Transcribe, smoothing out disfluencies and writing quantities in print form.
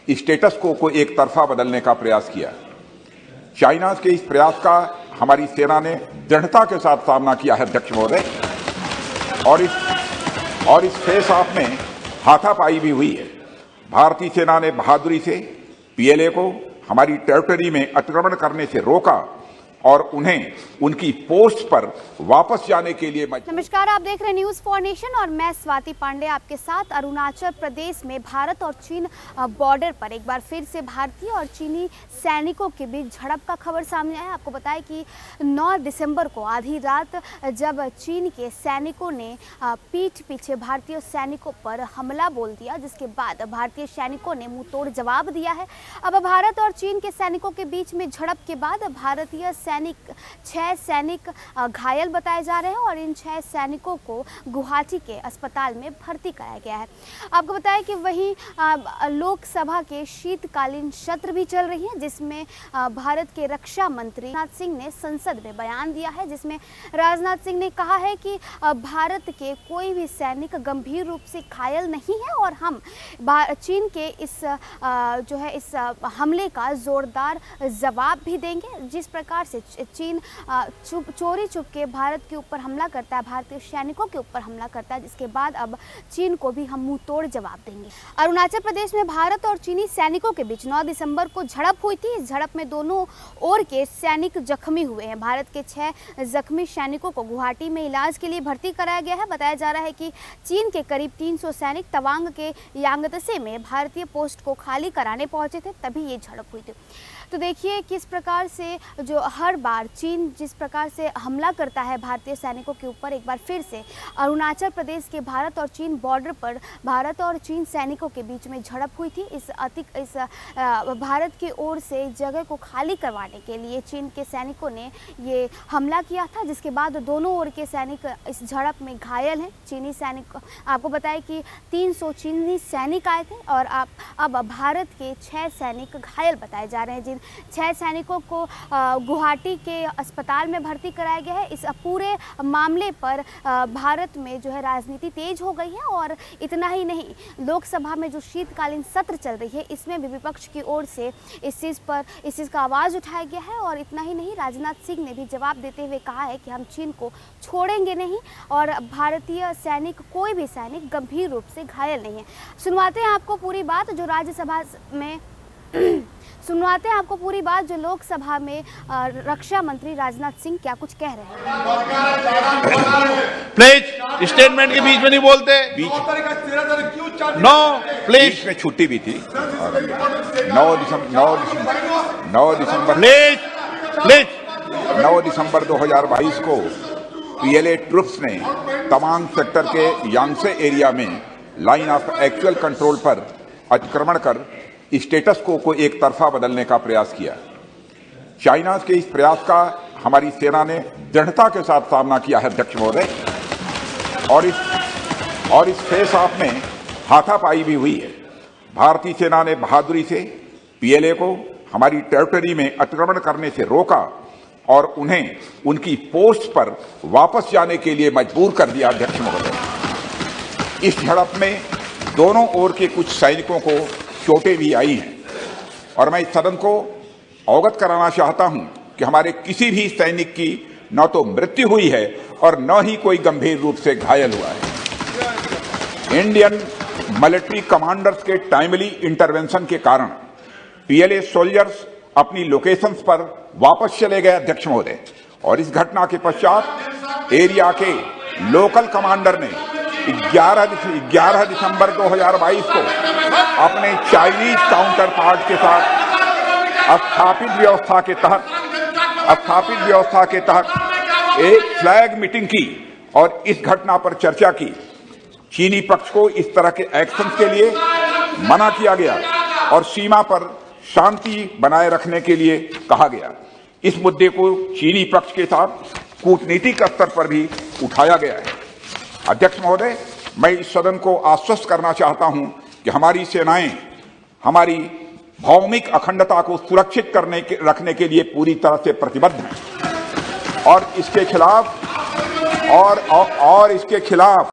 Status को एक तरफा बदलने का प्रयास किया। चाइना के इस प्रयास का हमारी सेना ने दृढ़ता के साथ सामना किया है अध्यक्ष महोदय, और इस फेस ऑफ में हाथापाई भी हुई है। भारतीय सेना ने बहादुरी से पीएलए को हमारी टेरिटरी में अतिक्रमण करने से रोका और उन्हें उनकी पोस्ट पर वापस जाने के लिए नमस्कार, आप देख रहे हैं न्यूज़ फॉर नेशन और मैं स्वाति पांडे आपके साथ। अरुणाचल प्रदेश में भारत और चीन बॉर्डर पर एक बार फिर से भारतीय और चीनी सैनिकों के बीच झड़प का खबर सामने आया। आपको बताएं कि 9 दिसंबर को आधी रात जब चीन के सैनिकों ने पीठ पीछे भारतीय सैनिकों पर हमला बोल दिया, जिसके बाद भारतीय सैनिकों ने मुंहतोड़ जवाब दिया है। अब भारत और चीन के सैनिकों के बीच में झड़प के बाद भारतीय 6 सैनिक घायल बताए जा रहे हैं और इन 6 सैनिकों को गुवाहाटी के अस्पताल में भर्ती कराया गया है। आपको बताएं कि वहीं लोकसभा के शीतकालीन सत्र भी चल रही है, जिसमें भारत के रक्षा मंत्री राजनाथ सिंह ने संसद में बयान दिया है, जिसमें राजनाथ सिंह ने कहा है कि भारत के कोई भी सैनिक गंभीर रूप से घायल नहीं है और हम चीन के इस हमले का जोरदार जवाब भी देंगे। जिस प्रकार से चीन चोरी छुप के भारत के ऊपर हमला करता है, भारतीय सैनिकों के ऊपर हमला करता है, जिसके बाद अब चीन को भी हम मुंह तोड़ जवाब देंगे। अरुणाचल प्रदेश में भारत और चीनी सैनिकों के बीच 9 दिसंबर को झड़प हुई थी। इस झड़प में दोनों ओर के सैनिक जख्मी हुए हैं। भारत के 6 जख्मी सैनिकों को गुवाहाटी में इलाज के लिए भर्ती कराया गया है। बताया जा रहा है कि चीन के करीब 300 सैनिक तवांग के यांगत्से में भारतीय पोस्ट को खाली कराने पहुंचे थे, तभी ये झड़प हुई थी। तो देखिए किस प्रकार से जो हर बार चीन जिस प्रकार से हमला करता है भारतीय सैनिकों के ऊपर, एक बार फिर से अरुणाचल प्रदेश के भारत और चीन बॉर्डर पर भारत और चीन सैनिकों के बीच में झड़प हुई थी। इस भारत की ओर से जगह को खाली करवाने के लिए चीन के सैनिकों ने ये हमला किया था, जिसके बाद दोनों ओर के सैनिक इस झड़प में घायल हैं। चीनी सैनिक, आपको बताएं कि 300 चीनी सैनिक आए थे और अब भारत के 6 सैनिक घायल बताए जा रहे हैं। जिन 6 सैनिकों को गुवाहाटी के अस्पताल में भर्ती कराया गया है। इस पूरे मामले पर भारत में जो है राजनीति तेज हो गई है और इतना ही नहीं, लोकसभा में जो शीतकालीन सत्र चल रही है, इसमें भी विपक्ष की ओर से इस चीज़ का आवाज़ उठाया गया है। और इतना ही नहीं, राजनाथ सिंह ने भी जवाब देते हुए कहा है कि हम चीन को छोड़ेंगे नहीं और भारतीय सैनिक, कोई भी सैनिक गंभीर रूप से घायल नहीं है। सुनवाते हैं आपको पूरी बात जो राज्यसभा में सुनवाते हैं आपको पूरी बात जो लोकसभा में रक्षा मंत्री राजनाथ सिंह क्या कुछ कह रहे हैं। प्लीज स्टेटमेंट के बीच में नहीं बोलते। नो प्लीज में छुट्टी भी थी। 9 दिसंबर 2022 को पीएलए ट्रुप्स ने तवांग सेक्टर के यांगसे एरिया में लाइन ऑफ एक्चुअल कंट्रोल पर अतिक्रमण कर स्टेटस को एक तरफा बदलने का प्रयास किया। चाइना के इस प्रयास का हमारी सेना ने दृढ़ता के साथ सामना किया है अध्यक्ष महोदय, और इस फेस ऑफ में हाथापाई भी हुई है। भारतीय सेना ने बहादुरी से पीएलए को हमारी टेरिटरी में अतिक्रमण करने से रोका और उन्हें उनकी पोस्ट पर वापस जाने के लिए मजबूर कर दिया अध्यक्ष महोदय। इस झड़प में दोनों ओर के कुछ सैनिकों को चोटें भी आई हैं और मैं इस सदन को अवगत कराना चाहता हूं कि हमारे किसी भी सैनिक की न तो मृत्यु हुई है और न ही कोई गंभीर रूप से घायल हुआ है। इंडियन मिलिट्री कमांडर्स के टाइमली इंटरवेंशन के कारण पीएलए सोल्जर्स अपनी लोकेशंस पर वापस चले गए अध्यक्ष महोदय, और इस घटना के पश्चात एरिया के लोकल कमांडर ने 11 दिसंबर 2022 को अपने चाइनीज काउंटर पार्ट के साथ स्थापित व्यवस्था के तहत एक फ्लैग मीटिंग की और इस घटना पर चर्चा की। चीनी पक्ष को इस तरह के एक्शन के लिए मना किया गया और सीमा पर शांति बनाए रखने के लिए कहा गया। इस मुद्दे को चीनी पक्ष के साथ कूटनीतिक स्तर पर भी उठाया गया है। अध्यक्ष महोदय, मैं इस सदन को आश्वस्त करना चाहता हूं कि हमारी सेनाएं हमारी भौमिक अखंडता को सुरक्षित रखने के लिए पूरी तरह से प्रतिबद्ध हैं और इसके खिलाफ